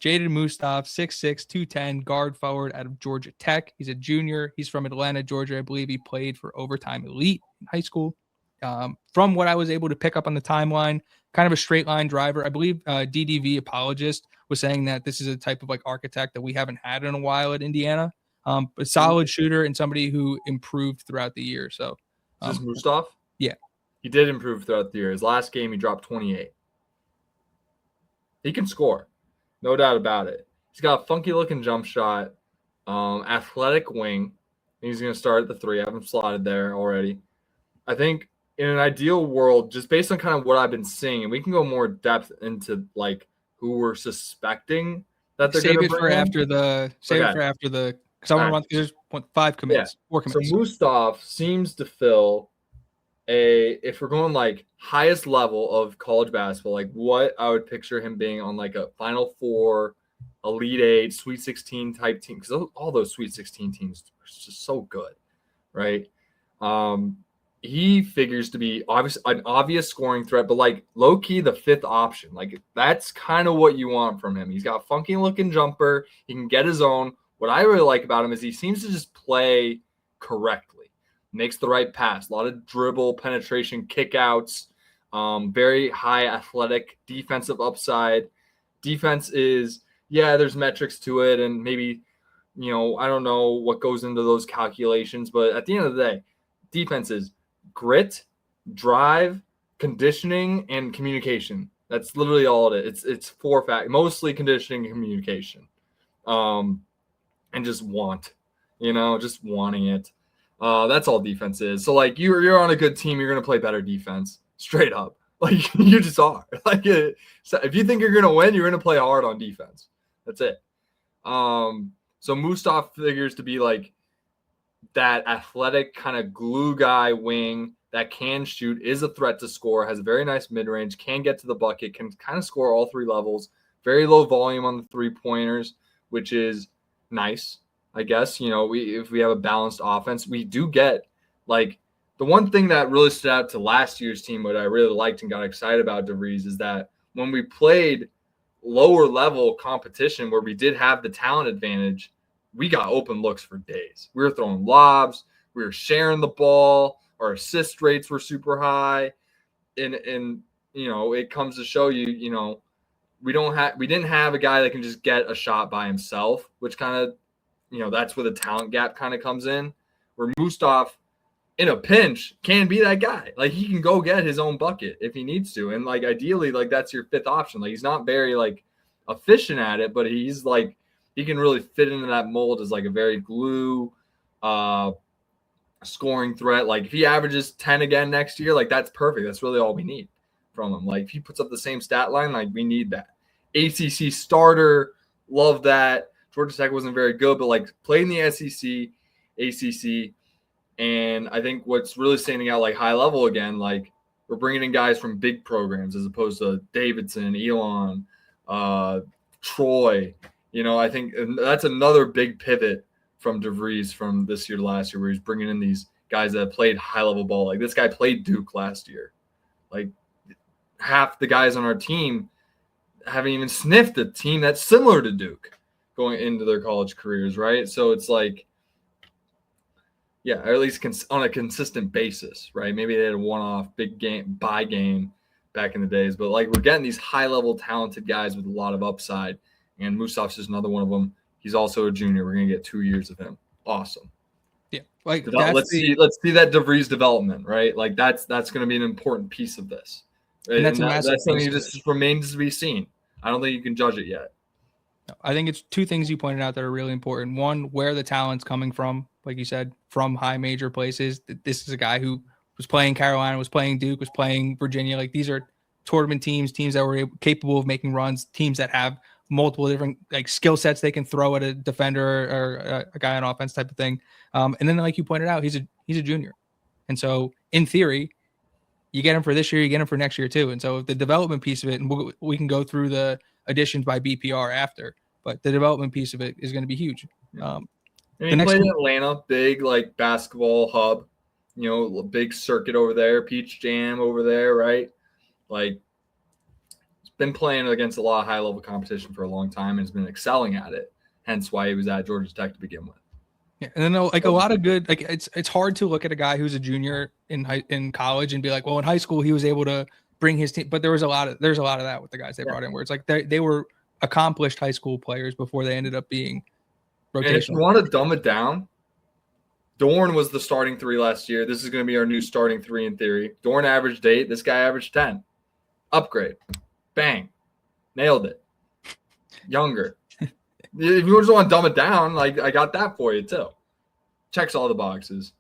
Jaeden Mustaf, 6'6", 210, guard forward out of Georgia Tech. He's a junior. He's from Atlanta, Georgia. I believe he played for Overtime Elite in high school. From what I was able to pick up on the timeline, kind of a straight line driver. I believe DDV Apologist was saying that this is a type of like architect that we haven't had in a while at Indiana. A solid shooter and somebody who improved throughout the year. So, is this Mustaf? Yeah. He did improve throughout the year. His last game, he dropped 28. He can score. No doubt about it. He's got a funky-looking jump shot, athletic wing. He's going to start at the 3. I have him slotted there already. I think in an ideal world, just based on kind of what I've been seeing, and we can go more depth into like who we're suspecting that they're going to bring in. Save it for after the because I want to run through. There's 5 commits, 4 commits. So Mustaf seems to fill if we're going like highest level of college basketball, like what I would picture him being on like a Final Four, Elite 8, Sweet 16 type team, because all those Sweet 16 teams are just so good, right? He figures to be an obvious scoring threat, but like low key the 5th option. Like that's kind of what you want from him. He's got a funky looking jumper. He can get his own. What I really like about him is he seems to just play correctly. Makes the right pass, a lot of dribble, penetration, kickouts, very high athletic defensive upside. Defense is, there's metrics to it, and maybe, I don't know what goes into those calculations, but at the end of the day, defense is grit, drive, conditioning, and communication. That's literally all it is. It's 4 factors, mostly conditioning and communication, and just just wanting it. That's all defense is. So like you're on a good team, you're gonna play better defense, straight up. Like you just are. Like so if you think you're gonna win, you're gonna play hard on defense. That's it. So Mustaf figures to be like that athletic kind of glue guy wing that can shoot, is a threat to score, has a very nice mid range, can get to the bucket, can kind of score all 3 levels. Very low volume on the 3-pointers, which is nice. I guess, if we have a balanced offense, we do get like the one thing that really stood out to last year's team, what I really liked and got excited about DeVries is that when we played lower level competition where we did have the talent advantage, we got open looks for days. We were throwing lobs, we were sharing the ball, our assist rates were super high. And it comes to show you, we didn't have a guy that can just get a shot by himself, which kind of that's where the talent gap kind of comes in, where Mustaf in a pinch can be that guy. Like he can go get his own bucket if he needs to. And like, ideally, like that's your 5th option. Like he's not very like efficient at it, but he's like, he can really fit into that mold as like a very glue scoring threat. Like if he averages 10 again next year, like that's perfect. That's really all we need from him. Like if he puts up the same stat line, like we need that. ACC starter, love that. Georgia Tech wasn't very good, but like played in the SEC, ACC, and I think what's really standing out like high level again, like we're bringing in guys from big programs as opposed to Davidson, Elon, Troy. I think that's another big pivot from DeVries from this year to last year, where he's bringing in these guys that played high level ball. Like this guy played Duke last year. Like half the guys on our team haven't even sniffed a team that's similar to Duke going into their college careers, right? So it's like, or at least on a consistent basis, right? Maybe they had a one-off big game, buy game back in the days, but like we're getting these high-level talented guys with a lot of upside, and Mustaf's just another one of them. He's also a junior. We're gonna get 2 years of him. Awesome. Yeah, like let's see that DeVries development, right? Like that's gonna be an important piece of this. Right? And that's something that just remains to be seen. I don't think you can judge it yet. I think it's 2 things you pointed out that are really important. One, where the talent's coming from, like you said, from high major places. This is a guy who was playing Carolina, was playing Duke, was playing Virginia. Like these are tournament teams that were capable of making runs, teams that have multiple different like skill sets they can throw at a defender or a guy on offense type of thing. And then like you pointed out, he's a junior. And so in theory, you get him for this year, you get him for next year too. And so the development piece of it, and we can go through the additions by BPR after, but the development piece of it is going to be huge. And he played in Atlanta, big like basketball hub, big circuit over there, Peach Jam over there, right? Like been playing against a lot of high-level competition for a long time and has been excelling at it. Hence why he was at Georgia Tech to begin with. Yeah, and then like a lot of good, like it's hard to look at a guy who's a junior in college and be like, well, in high school he was able to bring his team, but there's a lot of that with the guys they brought in where it's like they were accomplished high school players before they ended up being rotational. And if you want to dumb it down, Dorn was the starting 3 last year. This is going to be our new starting 3 in theory. Dorn averaged 8. This guy averaged 10. Upgrade. Bang. Nailed it. Younger. If you just want to dumb it down, like I got that for you too. Checks all the boxes.